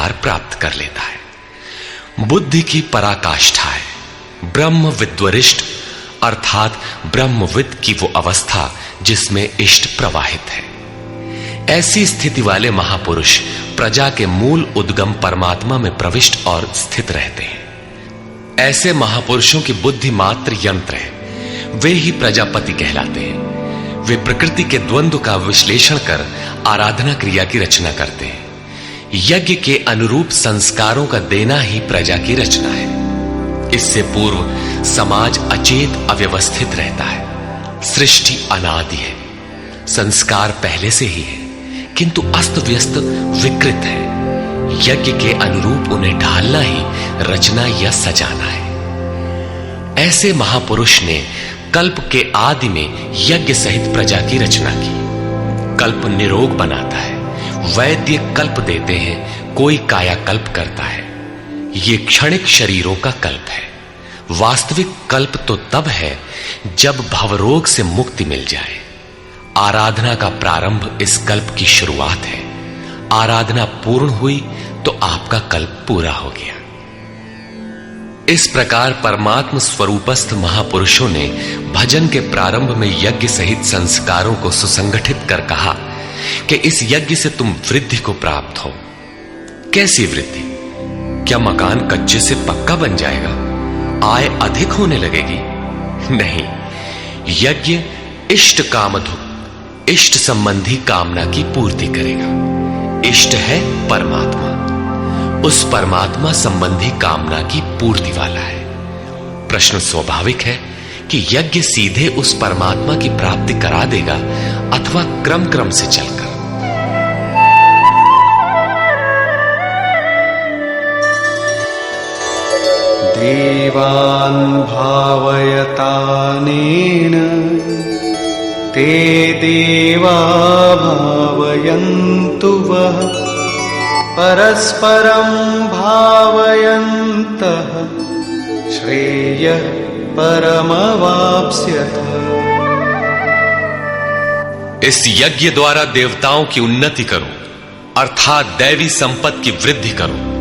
अधिकार प्राप्त कर लेता है। बुद्धि की पराकाष्ठा है ब्रह्म विद्वरिष्ट, अर्थात ब्रह्मविद की वो अवस्था जिसमें इष्ट प्रवाहित है। ऐसी स्थिति वाले महापुरुष प्रजा के मूल उद्गम परमात्मा में प्रविष्ट और स्थित रहते हैं। ऐसे महापुरुषों की बुद्धि मात्र यंत्र है, वे ही प्रजापति कहलाते हैं। वे प्रकृति के द्वंद्व का विश्लेषण कर आराधना क्रिया की रचना करते हैं। यज्ञ के अनुरूप संस्कारों का देना ही प्रजा की रचना है। इससे पूर्व समाज अचेत अव्यवस्थित रहता है। सृष्टि अनादि है, संस्कार पहले से ही है, किंतु अस्त व्यस्त विकृत है। यज्ञ के अनुरूप उन्हें ढालना ही रचना या सजाना है। ऐसे महापुरुष ने कल्प के आदि में यज्ञ सहित प्रजा की रचना की। कल्प निरोग बनाता है, वैद्य कल्प देते हैं, कोई कायाकल्प करता है। ये क्षणिक शरीरों का कल्प है। वास्तविक कल्प तो तब है जब भवरोग से मुक्ति मिल जाए। आराधना का प्रारंभ इस कल्प की शुरुआत है। आराधना पूर्ण हुई तो आपका कल्प पूरा हो गया। इस प्रकार परमात्म स्वरूपस्थ महापुरुषों ने भजन के प्रारंभ में यज्ञ सहित संस्कारों को सुसंगठित कर कहा कि इस यज्ञ से तुम वृद्धि को प्राप्त हो। कैसी वृद्धि? क्या मकान कच्चे से पक्का बन जाएगा? आय अधिक होने लगेगी? नहीं, यज्ञ इष्ट कामधुक, इष्ट संबंधी कामना की पूर्ति करेगा। इष्ट है परमात्मा, उस परमात्मा संबंधी कामना की पूर्ति वाला है। प्रश्न स्वाभाविक है कि यज्ञ सीधे उस परमात्मा की प्राप्ति करा देगा अथवा क्रम क्रम से चलकर। देवान् भावयतानेन ते देवा भावयन्तु वः परस्परं भावयन्तः श्रेयः परमवाप्स्यथ। इस यज्ञ द्वारा देवताओं की उन्नति करो, अर्थात दैवी संपत्ति की वृद्धि करो।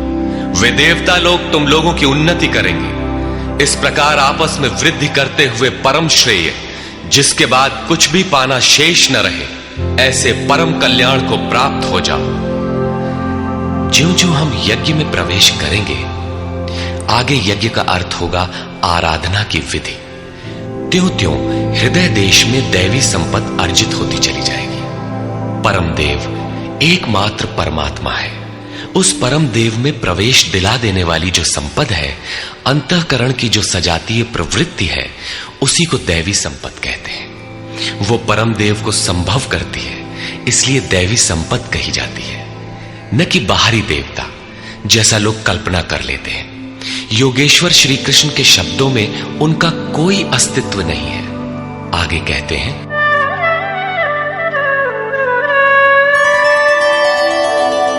वे देवता लोग तुम लोगों की उन्नति करेंगे। इस प्रकार आपस में वृद्धि करते हुए परम श्रेय, जिसके बाद कुछ भी पाना शेष न रहे, ऐसे परम कल्याण को प्राप्त हो जाओ। ज्यों-ज्यों हम यज्ञ में प्रवेश करेंगे, आगे यज्ञ का अर्थ होगा आराधना की विधि। त्यों-त्यों हृदय देश में दैवी संपत्ति अर्जित होती चली जाएगी। परम देव एकमात्र परमात्मा है। उस परम देव में प्रवेश दिला देने वाली जो संपद है, अंतःकरण की जो सजातीय प्रवृत्ति है, उसी को दैवी संपद कहते हैं। वो परम देव को संभव करती है, इसलिए दैवी संपद कही जाती है, न कि बाहरी देवता जैसा लोग कल्पना कर लेते हैं। योगेश्वर श्री कृष्ण के शब्दों में उनका कोई अस्तित्व नहीं है। आगे कहते हैं,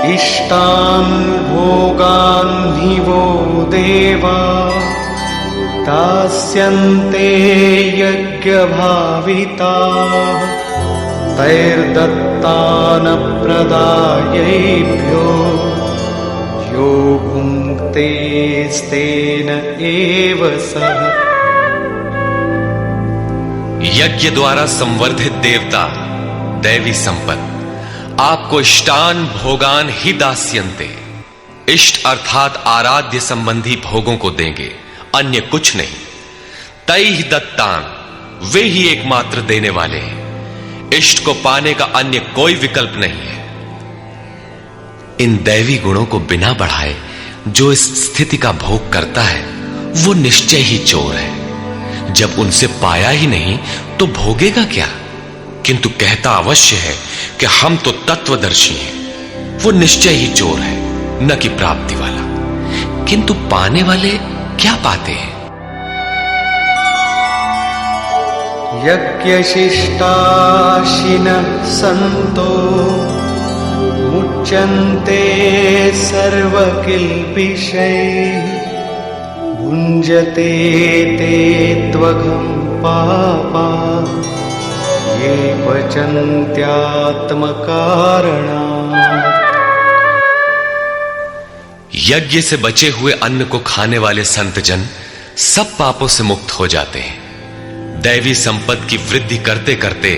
इष्टान् भोगान् हि वो देवा दास्यन्ते यज्ञभाविताः तैर्दत्तान् प्रदायैभ्यो यो भुङ्क्ते स्तेन एव सः। यज्ञ द्वारा संवर्धित देवता दैवी संपत्ति आपको इष्टान भोगान ही दास्यन्ते, इष्ट अर्थात आराध्य संबंधी भोगों को देंगे, अन्य कुछ नहीं। तैहि दत्तान, वे ही एकमात्र देने वाले हैं। इष्ट को पाने का अन्य कोई विकल्प नहीं है। इन दैवी गुणों को बिना बढ़ाए जो इस स्थिति का भोग करता है, वो निश्चय ही चोर है। जब उनसे पाया ही नहीं तो भोगेगा क्या? किंतु कहता अवश्य है कि हम तो तत्वदर्शी हैं। वो निश्चय ही चोर है, न कि प्राप्ति वाला। किंतु पाने वाले क्या पाते हैं? यज्ञशिष्टाशिनः सन्तो मुच्यन्ते सर्वकिल्बिषैः भुञ्जते ते त्वघं पापा ये पचन्त्यात्मकारणात्। यज्ञ से बचे हुए अन्न को खाने वाले संतजन सब पापों से मुक्त हो जाते हैं। दैवी संपत्ति की वृद्धि करते करते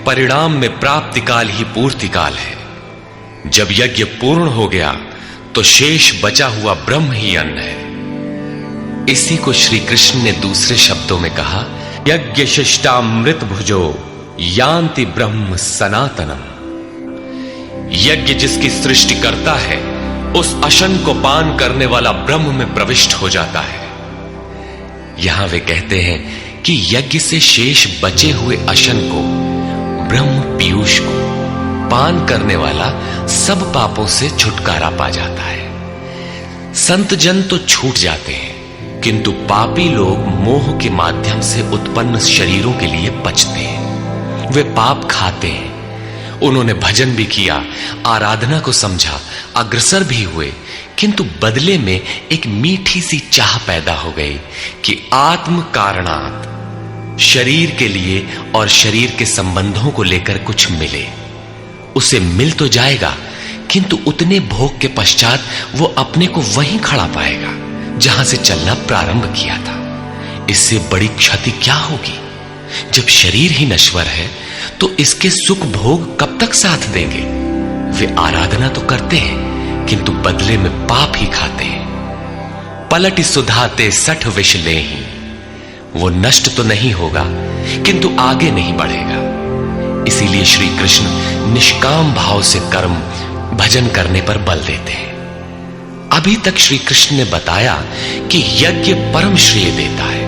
परिणाम में प्राप्ति काल ही पूर्ति काल है। जब यज्ञ पूर्ण हो गया तो शेष बचा हुआ ब्रह्म ही अन्न है। इसी को श्री कृष्ण ने दूसरे शब्दों में कहा, यज्ञ शिष्टामृत भुजो यान्ति ब्रह्म सनातनम। यज्ञ जिसकी सृष्टि करता है उस अशन को पान करने वाला ब्रह्म में प्रविष्ट हो जाता है। यहां वे कहते हैं कि यज्ञ से शेष बचे हुए अशन को, ब्रह्म पीयूष को पान करने वाला सब पापों से छुटकारा पा जाता है। संत जन तो छूट जाते हैं, किंतु पापी लोग मोह के माध्यम से उत्पन्न शरीरों के लिए बचते हैं। वे पाप खाते हैं। उन्होंने भजन भी किया, आराधना को समझा, अग्रसर भी हुए, किंतु बदले में एक मीठी सी चाह पैदा हो गई कि आत्म कारणात् शरीर के लिए और शरीर के संबंधों को लेकर कुछ मिले। उसे मिल तो जाएगा, किंतु उतने भोग के पश्चात वो अपने को वहीं खड़ा पाएगा जहां से चलना प्रारंभ किया था। इससे बड़ी क्षति क्या होगी? जब शरीर ही नश्वर है तो इसके सुख भोग कब तक साथ देंगे? वे आराधना तो करते हैं, किंतु बदले में पाप ही खाते हैं। पलट सुधाते सठ विष लेहि, वो नष्ट तो नहीं होगा, किंतु आगे नहीं बढ़ेगा। इसीलिए श्री कृष्ण निष्काम भाव से कर्म भजन करने पर बल देते हैं। अभी तक श्री कृष्ण ने बताया कि यज्ञ परम श्रेय देता है,